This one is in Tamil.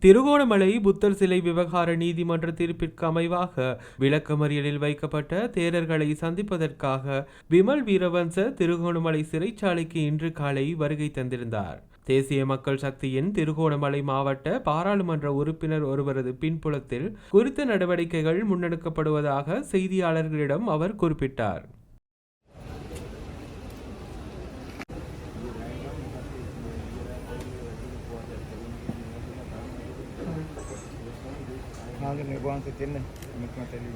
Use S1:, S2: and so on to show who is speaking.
S1: திருகோணமலை புத்தர் சிலை விவகார நீதிமன்ற தீர்ப்பிற்கு அமைவாக விளக்கமறியலில் வைக்கப்பட்ட தேரர்களை சந்திப்பதற்காக விமல் வீரவன்ச திருகோணமலை சிறைச்சாலைக்கு இன்று காலை வருகை தந்திருந்தார். தேசிய மக்கள் சக்தியின் திருகோணமலை மாவட்ட பாராளுமன்ற உறுப்பினர் ஒருவரது பின்புலத்தில் குறித்த நடவடிக்கைகள் முன்னெடுக்கப்படுவதாக செய்தியாளர்களிடம் அவர் குறிப்பிட்டார்.
S2: Nanti nih gua angkat ini, nikmat ini.